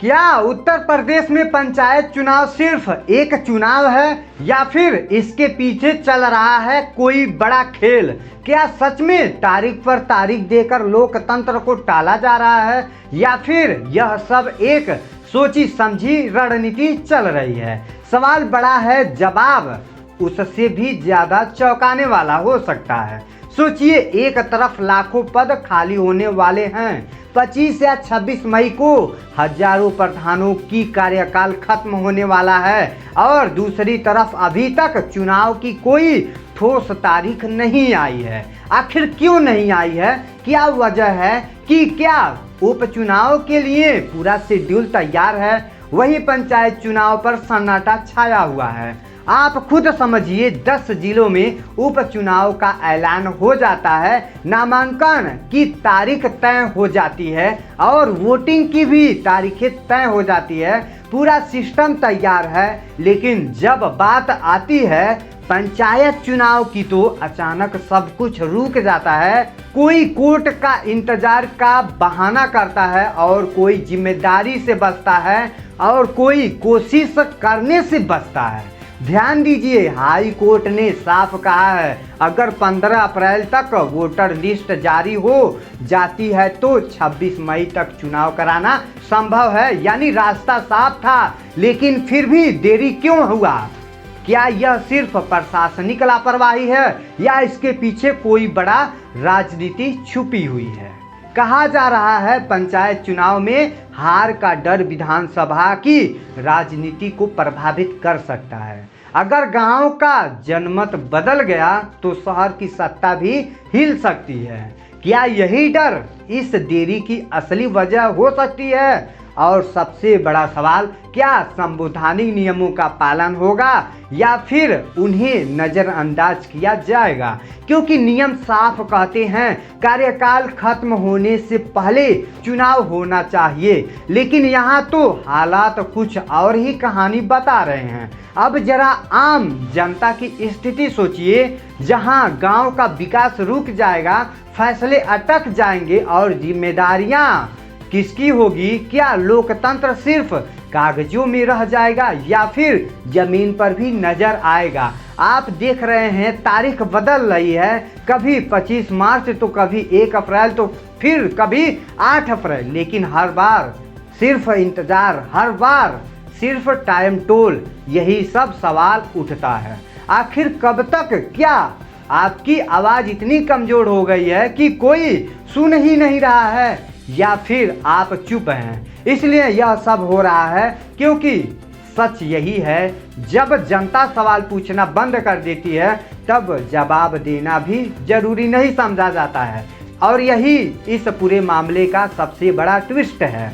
क्या उत्तर प्रदेश में पंचायत चुनाव सिर्फ एक चुनाव है या फिर इसके पीछे चल रहा है कोई बड़ा खेल? क्या सच में तारीख पर तारीख देकर लोकतंत्र को टाला जा रहा है या फिर यह सब एक सोची समझी रणनीति चल रही है? सवाल बड़ा है, जवाब उससे भी ज्यादा चौंकाने वाला हो सकता है। सोचिए, एक तरफ लाखों पद खाली होने वाले हैं, 25 या 26 मई को हजारों प्रधानों की कार्यकाल खत्म होने वाला है और दूसरी तरफ अभी तक चुनाव की कोई ठोस तारीख नहीं आई है। आखिर क्यों नहीं आई है? क्या वजह है कि क्या उपचुनाव के लिए पूरा शेड्यूल तैयार है? वही पंचायत चुनाव पर सन्नाटा छाया हुआ है। आप खुद समझिए, 10 जिलों में उपचुनाव का ऐलान हो जाता है, नामांकन की तारीख तय हो जाती है और वोटिंग की भी तारीखें तय हो जाती है। पूरा सिस्टम तैयार है, लेकिन जब बात आती है पंचायत चुनाव की तो अचानक सब कुछ रुक जाता है। कोई कोर्ट का इंतजार का बहाना करता है और कोई जिम्मेदारी से बचता है और कोई कोशिश करने से बचता है। ध्यान दीजिए, हाई कोर्ट ने साफ कहा है, अगर 15 अप्रैल तक वोटर लिस्ट जारी हो जाती है तो 26 मई तक चुनाव कराना संभव है। यानी रास्ता साफ था, लेकिन फिर भी देरी क्यों हुआ? क्या यह सिर्फ प्रशासनिक लापरवाही है या इसके पीछे कोई बड़ा राजनीति छुपी हुई है? कहा जा रहा है पंचायत चुनाव में हार का डर विधानसभा की राजनीति को प्रभावित कर सकता है। अगर गांव का जनमत बदल गया तो शहर की सत्ता भी हिल सकती है। क्या यही डर इस देरी की असली वजह हो सकती है? और सबसे बड़ा सवाल, क्या संवैधानिक नियमों का पालन होगा या फिर उन्हें नज़रअंदाज किया जाएगा? क्योंकि नियम साफ कहते हैं कार्यकाल खत्म होने से पहले चुनाव होना चाहिए, लेकिन यहाँ तो हालात कुछ और ही कहानी बता रहे हैं। अब जरा आम जनता की स्थिति सोचिए, जहाँ गांव का विकास रुक जाएगा, फैसले अटक जाएंगे और जिम्मेदारियाँ किसकी होगी? क्या लोकतंत्र सिर्फ कागजों में रह जाएगा या फिर जमीन पर भी नजर आएगा? आप देख रहे हैं तारीख बदल रही है, कभी 25 मार्च तो कभी 1 अप्रैल तो फिर कभी 8 अप्रैल, लेकिन हर बार सिर्फ इंतजार, हर बार सिर्फ टाइम टोल। यही सब सवाल उठता है, आखिर कब तक? क्या आपकी आवाज़ इतनी कमज़ोर हो गई है कि कोई सुन ही नहीं रहा है या फिर आप चुप हैं? इसलिए यह सब हो रहा है क्योंकि सच यही है, जब जनता सवाल पूछना बंद कर देती है तब जवाब देना भी जरूरी नहीं समझा जाता है। और यही इस पूरे मामले का सबसे बड़ा ट्विस्ट है।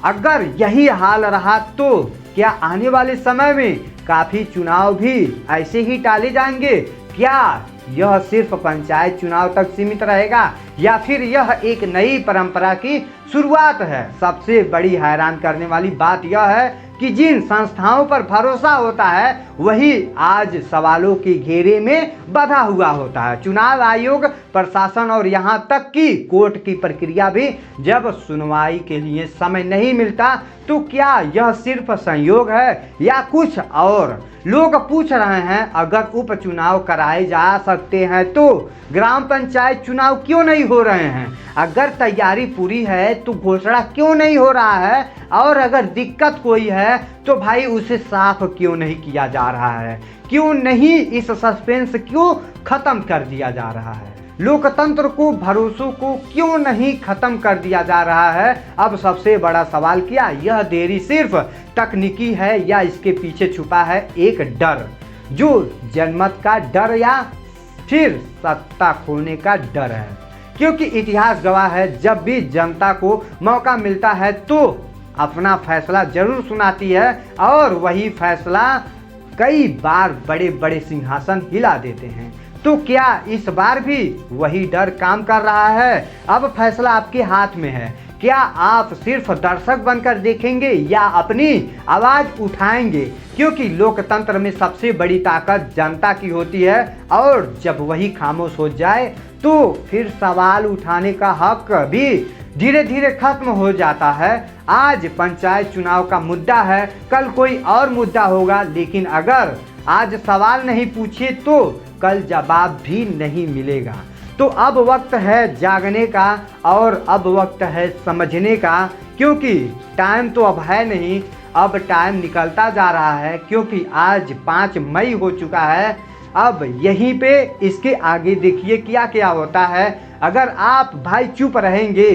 अगर यही हाल रहा तो क्या आने वाले समय में काफ़ी चुनाव भी ऐसे ही टाले जाएंगे? क्या यह सिर्फ पंचायत चुनाव तक सीमित रहेगा या फिर यह एक नई परंपरा की शुरुआत है? सबसे बड़ी हैरान करने वाली बात यह है कि जिन संस्थाओं पर भरोसा होता है वही आज सवालों के घेरे में बंधा हुआ होता है। चुनाव आयोग, प्रशासन और यहाँ तक कि कोर्ट की प्रक्रिया भी जब सुनवाई के लिए समय नहीं मिलता तो क्या यह सिर्फ संयोग है या कुछ और? लोग पूछ रहे हैं, अगर उपचुनाव कराए जा सकते हैं तो ग्राम पंचायत चुनाव क्यों नहीं हो रहे हैं? अगर तैयारी पूरी है तो घोषणा क्यों नहीं हो रहा है? और अगर दिक्कत कोई है तो भाई उसे साफ क्यों नहीं किया जा रहा है? क्यों नहीं इस सस्पेंस क्यों खत्म कर दिया जा रहा है? लोकतंत्र को, भरोसों को क्यों नहीं खत्म कर दिया जा रहा है? अब सबसे बड़ा सवाल, क्या यह देरी सिर्फ तकनीकी है या इसके पीछे छुपा है एक डर, जो जनमत का डर या फिर सत्ता खोने का डर है? क्योंकि इतिहास गवाह है, जब भी जनता को मौका मिलता है तो अपना फैसला जरूर सुनाती है और वही फैसला कई बार बड़े बड़े सिंहासन हिला देते हैं। तो क्या इस बार भी वही डर काम कर रहा है? अब फैसला आपके हाथ में है। क्या आप सिर्फ दर्शक बनकर देखेंगे या अपनी आवाज़ उठाएंगे? क्योंकि लोकतंत्र में सबसे बड़ी ताकत जनता की होती है और जब वही खामोश हो जाए तो फिर सवाल उठाने का हक भी धीरे धीरे खत्म हो जाता है। आज पंचायत चुनाव का मुद्दा है, कल कोई और मुद्दा होगा, लेकिन अगर आज सवाल नहीं पूछे तो कल जवाब भी नहीं मिलेगा। तो अब वक्त है जागने का और अब वक्त है समझने का, क्योंकि टाइम तो अब है नहीं, अब टाइम निकलता जा रहा है, क्योंकि आज 5 मई हो चुका है। अब यहीं पे इसके आगे देखिए क्या क्या होता है। अगर आप भाई चुप रहेंगे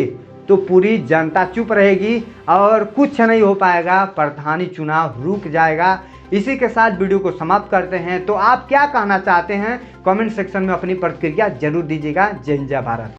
तो पूरी जनता चुप रहेगी और कुछ नहीं हो पाएगा, प्रधानी चुनाव रुक जाएगा। इसी के साथ वीडियो को समाप्त करते हैं। तो आप क्या कहना चाहते हैं कमेंट सेक्शन में अपनी प्रतिक्रिया जरूर दीजिएगा। जय हिंद, जय भारत।